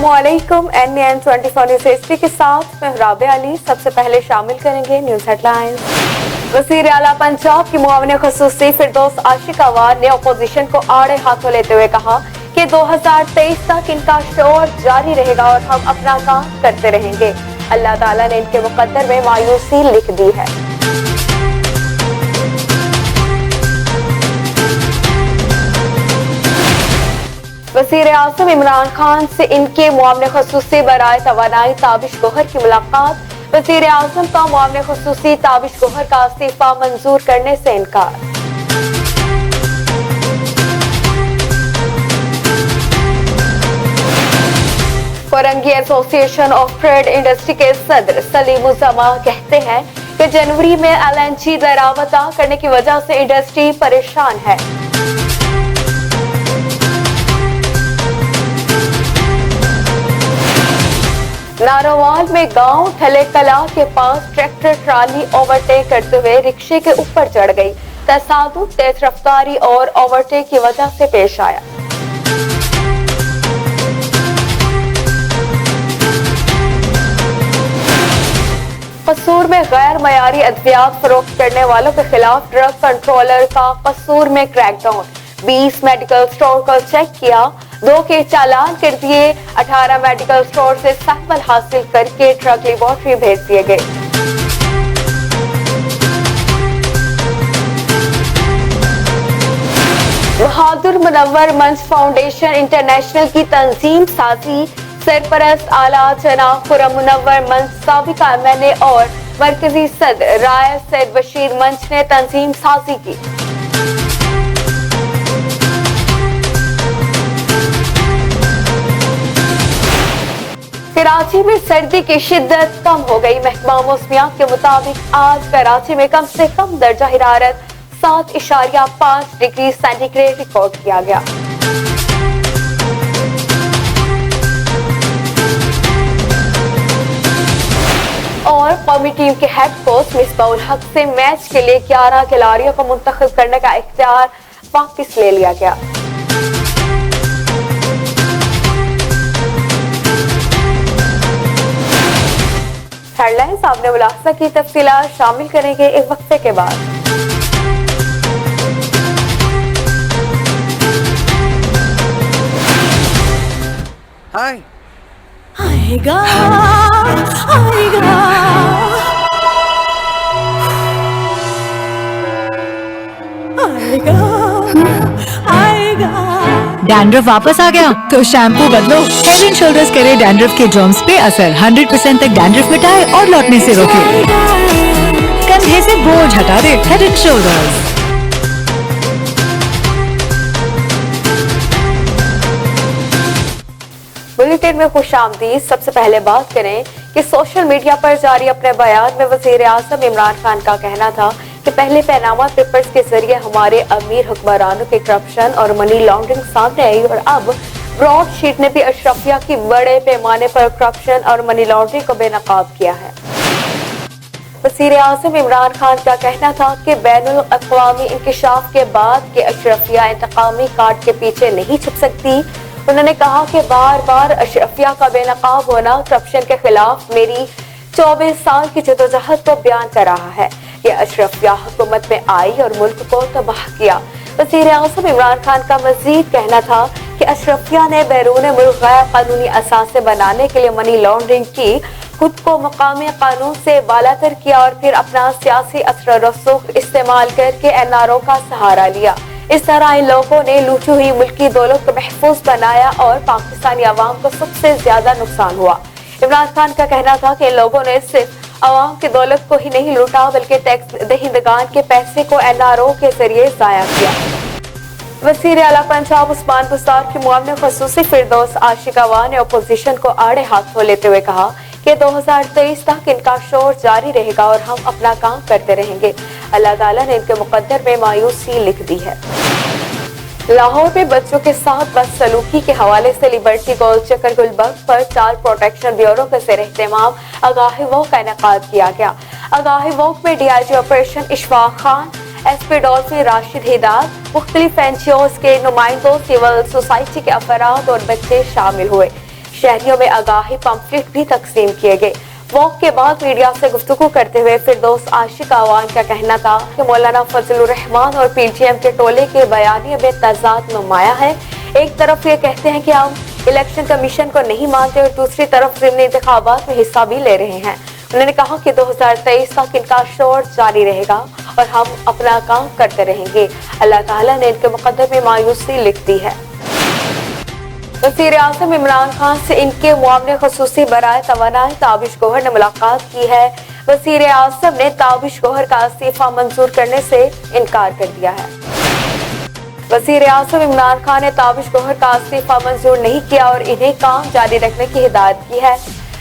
अस्सलामुअलैकुम NN 24 news history के साथ मैं राबिया अली। सबसे पहले शामिल करेंगे न्यूज़ हेडलाइंस। वज़ीर आला पंजाब की मुआविन ख़ुसूसी फिरदौस आशिक अवान ने अपोजिशन को आड़े हाथों लेते हुए कहा कि 2023 तक इनका शोर जारी रहेगा और हम अपना काम करते रहेंगे। अल्लाह ताला ने इनके मुक़द्दर में मायूसी लिख दी है। वज़ीर आज़म इमरान खान से इनके मुआविन ख़ुसूसी बराए तवानाई ताबिश गौहर की मुलाकात। वज़ीर आज़म का मुआविन ख़ुसूसी ताबिश गौहर का इस्तीफा मंजूर करने से इनकार। फरंगी एसोसिएशन ऑफ ट्रेड इंडस्ट्री के सदर सलीम उज़्ज़मा कहते हैं कि जनवरी में LNG दरामद न करने की वजह से इंडस्ट्री परेशान है। नारोवाल में गांव थले कला के पास ट्रैक्टर ट्राली ओवरटेक करते हुए रिक्शे के ऊपर चढ़ गई। तसादुम तेज रफ्तारी और ओवरटेक की वजह से पेश आया। कसूर में गैर मयारी अद्वियात फरोख्त करने वालों के खिलाफ ड्रग कंट्रोलर का कसूर में क्रैकडाउन। 20 मेडिकल स्टोर को चेक किया, 2 के चालान कर दिए। 18 मेडिकल स्टोर से सैंपल हासिल करके ड्रग लेबोरेटरी भेज दिए गए। बहादुर मुनव्वर मंच फाउंडेशन इंटरनेशनल की तंजीम साजी। सरपरस्त आला जनाब खुर्रम मुनव्वर मंच साबिका MLA और मरकजी सदर राय सैयद बशीर मंच ने तंजीम साजी की। कराची में सर्दी की शिद्दत कम हो गई। महकमा मौसमियात के मुताबिक आज कराची में कम से कम दर्जा हरारत 7.5 डिग्री सेंटीग्रेड रिकॉर्ड किया गया। और कौमी टीम के हेड कोच मिसबाउल हक से मैच के लिए 11 खिलाड़ियों को मुंतखब करने का इख्तियार वापस ले लिया गया। हेडलाइंस आपने मुलाहजा की, तफसीलात शामिल करेंगे एक वक्फे के बाद। हाय आएगा आएगा आएगा आएगा। डैंड्रफ वापस आ गया तो शैम्पू बदलो। हेड एंड शोल्डर्स करे डैंड्रफ के जर्म्स पे असर। 100% तक डैंड्रफ मिटाए और लौटने से रोके। कंधे से बोझ हटा दे। Head and shoulders. बुलेटिन में खुशामदीद। सबसे पहले बात करें कि सोशल मीडिया पर जारी अपने बयान में वज़ीर आज़म इमरान खान का कहना था कि पहले पैनामा पेपर्स के जरिए हमारे अमीर हुक्मरानों के करप्शन और मनी लॉन्ड्रिंग सामने आई और अब ब्रॉडशीट ने भी अशरफिया की बड़े पैमाने पर करप्शन और मनी लॉन्ड्रिंग को बेनकाब किया है। वज़ीर आज़म इमरान खान का कहना था कि बैनुल अक़वामी इंकिशाफ के बाद के अशरफिया इंतकामी कार्ड के पीछे नहीं छुप सकती। उन्होंने कहा कि बार बार अशरफिया का बेनकाब होना करप्शन के खिलाफ मेरी 24 साल की जदोजहद को बयान कर रहा है। ये अशरफिया हुकूमत में आई और मुल्क को तबाह किया। वज़ीर आज़म इमरान खान का मजीद कहना था कि अशरफिया ने बैरून मुल्क गैर कानूनी असासे बनाने के लिए मनी लॉन्ड्रिंग की, खुद को मकामी कानून से बालातर किया और फिर अपना सियासी असर रसूख इस्तेमाल करके NRO का सहारा लिया। इस तरह इन लोगों ने लूटी हुई मुल्की दौलत को महफूज बनाया और पाकिस्तानी अवाम को सबसे ज्यादा नुकसान हुआ। इमरान खान का कहना था कि इन लोगों ने सिर्फ अवाम की दौलत को ही नहीं लूटा बल्कि टैक्स दहिंदगान के पैसे को NRO के जरिए जाया किया। वज़ीर आला पंजाब उस्मान बुज़दार की मुआविन ख़ुसूसी फिरदौस आशिक अवान ने अपोजिशन को आड़े हाथों लेते हुए कहा कि 2023 तक इनका शोर जारी रहेगा और हम अपना काम करते रहेंगे। अल्लाह ताला ने इनके मुक़द्दर में मायूसी लिख दी है। लाहौर में बच्चों के साथ बदसलूकी के हवाले से लिबर्टी गोल चक्कर गुलबर्ग पर चाइल्ड प्रोटेक्शन ब्यूरो के ज़ेर एहतमाम आगाही वॉक का इनेकाद किया गया। आगाही वॉक में DIG operation Ishfaq Khan, SP dolphin Rashid हिदायत, मुख्तलिफ NGOs के नुमाइंदों, सिविल सोसाइटी के अफराद और बच्चे शामिल हुए। शहरियों में आगाही पम्फलेट भी तकसीम किए गए। वॉक के बाद मीडिया से गुफ्तगू करते हुए फिरदौस आशिक आवान का कहना था कि मौलाना फजलुर रहमान और पीटीएम के टोले के बयानिए में तजाद नुमाया है। एक तरफ ये कहते हैं कि हम इलेक्शन कमीशन को नहीं मानते और दूसरी तरफ ज़िमनी इंतखाबात में हिस्सा भी ले रहे हैं। उन्होंने कहा कि 2023 तक इनका शोर जारी रहेगा और हम अपना काम करते रहेंगे। अल्लाह ताला ने इनके मुकद्दर में मायूसी लिख दी है। वज़ीर आज़म इमरान खान से इनके मुआवने ख़ुसूसी बराए तवानाई ताबिश गौहर ने मुलाकात की है। वज़ीर आज़म ने ताबिश गौहर का इस्तीफा मंजूर करने से इनकार कर दिया है। वज़ीर आज़म इमरान खान ने ताबिश गौहर का इस्तीफा मंजूर नहीं किया और इन्हें काम जारी रखने की हिदायत की है।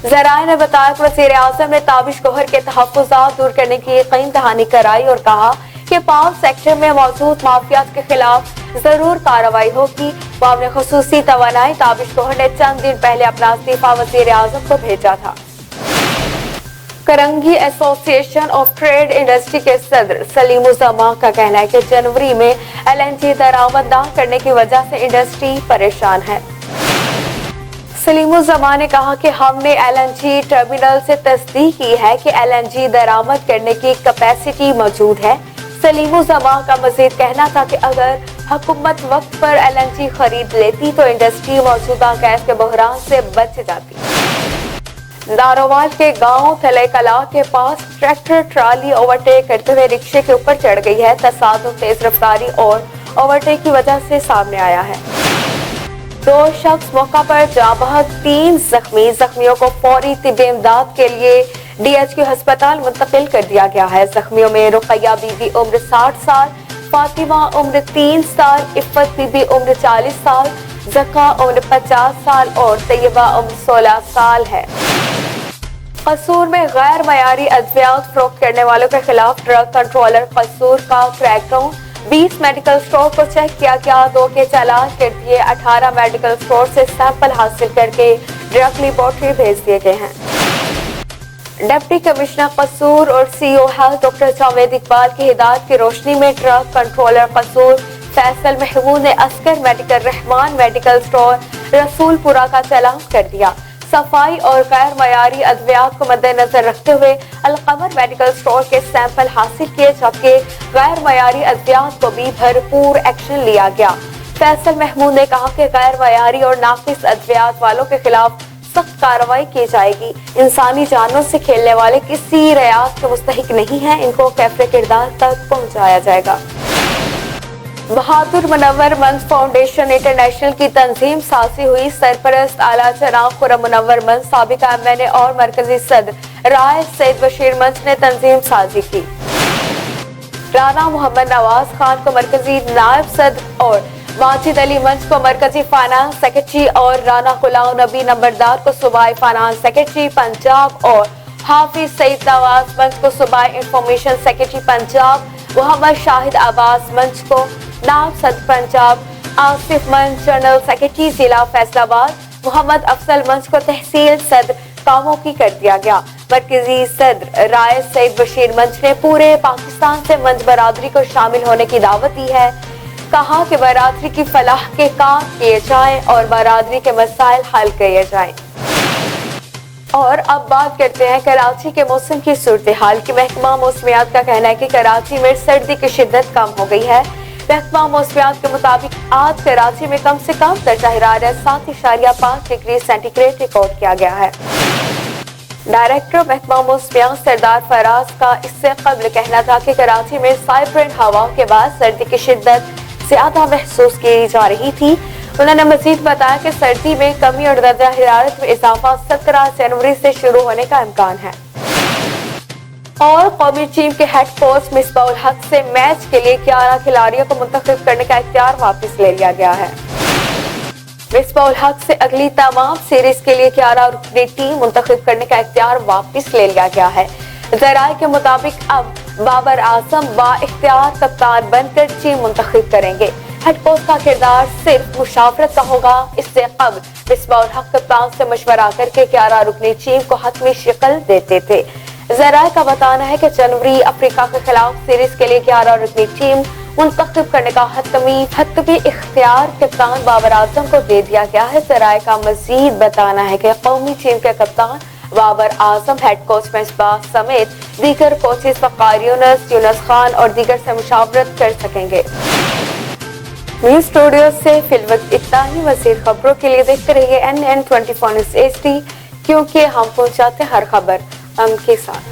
ज़राए ने बताया कि वज़ीर आज़म ने ताबिश गौहर के तहफ़्फ़ुज़ात दूर करने की यकीन दहानी कराई और कहा कि पाक सेक्टर में मौजूद माफियात के खिलाफ जरूर कार्रवाई होगी। मुआवने ख़ुसूसी तवानाई ताबिश गौहर ने चंद दिन पहले अपना इस्तीफा वज़ीर आज़म को भेजा था। Korangi association of trade industry के सदर सलीमुज़्ज़मान का कहना है कि जनवरी में LNG दरामद न करने की वजह से इंडस्ट्री परेशान है। सलीमुज़्ज़मान ने कहा कि हमने LNG टर्मिनल से तस्दीक की है कि LNG दरामद करने की कैपेसिटी मौजूद है। सलीमुज़्ज़मान का मजीद कहना था कि अगर हुकूमत वक्त पर LNG खरीद लेती तो इंडस्ट्री मौजूदा गैस के बहरान से बच जाती। नारोवाल के गांव थले कला के पास ट्रैक्टर ट्राली ओवरटेक करते हुए रिक्शे के ऊपर चढ़ गई है। तसादुम, तेज रफ्तारी और ओवरटेक की वजह से सामने आया है। 2 शख्स मौका पर जाँ बहक, 3 जख्मियों को फौरी तिब्बी इमदाद के लिए DHQ अस्पताल मुंतकिल कर दिया गया है। जख्मियों में रुकैया बीबी उम्र 60 साल, फातिमा उम्र 3 साल, इफ़्फ़त बीबी उम्र 40 साल, ज़का उम्र 50 साल और तैयबा उम्र 16 साल है। कसूर में गैर मयारी अद्वियात फरोख्त करने वालों के खिलाफ ड्रग कंट्रोलर कसूर का क्रैकडाउन। 20 मेडिकल स्टोर को चेक किया गया, 2 के चालान कर दिए। 18 मेडिकल स्टोर से सैंपल हासिल करके ड्रग लेबोरेटरी भेज दिए गए हैं। डिप्टी कमिश्नर कसूर और CEO health doctor Javed Iqbal की हिदायत की रोशनी में ड्रग कंट्रोलर कसूर फैसल महमूद ने Oscar medical, Rahman medical store, Rasoolpura का चालान कर दिया। सफाई और गैर मयारी अद्वियात को मद्देनजर रखते हुए अलकमर मेडिकल स्टोर के सैंपल हासिल किए, जबकि गैर मयारी अद्वियात को भी भरपूर एक्शन लिया गया। फैसल महमूद ने कहा कि गैर मयारी और नाकिस अद्वियात वालों के खिलाफ सख्त कार्रवाई की जाएगी। इंसानी जानों से खेलने वाले किसी रियायत के मुस्तहिक नहीं है, इनको कैफे किरदार तक पहुंचाया जाएगा। बहादुर मुनव्वर मंच फाउंडेशन इंटरनेशनल की तंजीम साजी हुई। सरपरस्त आला जनाब खुर्रम मुनव्वर मंच, साबिका MNA और मरकजी सदर राय सैयद बशीर मंच ने तंजीम साजी की। राना मोहम्मद नवाज खान को मरकजी नायब सदर और माजिद अली मंच को मरकजी फाइनेंस सेक्रेटरी और राना गुलाम नबी नंबरदार को सूबाई फाइनेंस सेक्रेटरी पंजाब और हाफिज सईद नवाज मंच को सूबाई इंफॉर्मेशन सेक्रेटरी पंजाब, मोहम्मद शाहिद अब्बास मंच को नायब सदर पंजाब, आसिफ मंच जनरल सेक्रेटरी जिला फैसलाबाद, मोहम्मद अफसल मंच को तहसील सदर कामों की कर दिया गया। मरकजी सदर राय सैयद बशीर मंच ने पूरे पाकिस्तान से मंच बरादरी को शामिल होने की दावत दी है। कहा कि बरादरी की फलाह के काम किए जाएं और बरादरी के मसाइल हल किए जाएं। और अब बात करते हैं कराची के मौसम की सूरत हाल की। महकमा मौसमियात का कहना है कि कराची में सर्दी की शिद्दत कम हो गई है। महकमा मौसमियात के मुताबिक आज कराची में कम से कम दर्जा हरारत 7.5 डिग्री सेंटीग्रेड रिकॉर्ड किया गया है। डायरेक्टर महकमा मौसमियात सरदार फराज का इससे कबल कहना था कि कराची में साइब्रेंट हवाओं के बाद सर्दी की शिद्दत ज्यादा महसूस की जा रही थी। उन्होंने मजीद बताया कि सर्दी में कमी और दर्जा हरारत में इजाफा 17 जनवरी से शुरू होने का इम्कान है। और कौमी टीम के हेड कोच मिसबाह उल हक से मैच के लिए 11 खिलाड़ियों को मुंतखब करने का इख्तियार वापस ले लिया गया है। मिसबाह उल हक से अगली तमाम सीरीज के लिए 11 रुकनी टीम मुंतखब करने का इख्तियार वापस ले लिया गया है। ज़राए के मुताबिक अब बाबर आजम बा-इख्तियार कप्तान बनकर टीम मुंतखब करेंगे। हेड कोच का किरदार सिर्फ मुशावरत का होगा। इससे कबल मिसबाह उल हक कप्तान से मशवरा करके 11 रुकनी टीम को हतमी शक्ल देते थे। ज़राए का बताना है कि जनवरी अफ्रीका के खिलाफ सीरीज के लिए 11 रुकनी टीम منتخب کرنے کا حتمی اختیار کپتان بابر اعظم کو دے دیا گیا ہے۔ ذرائع کا مزید بتانا ہے کہ قومی ٹیم کے کپتان بابر اعظم ہیڈ کوچ مصباح سمیت دیگر کوچز وقار یونس خان اور دیگر سے مشاورت کر سکیں گے۔ نیوز اسٹوڈیو سے فی الوقت اتنا ہی۔ مزید خبروں کے لیے دیکھتے رہیے NN 24 نیوز HD، کیونکہ ہم پہنچاتے ہر خبر ہم کے ساتھ۔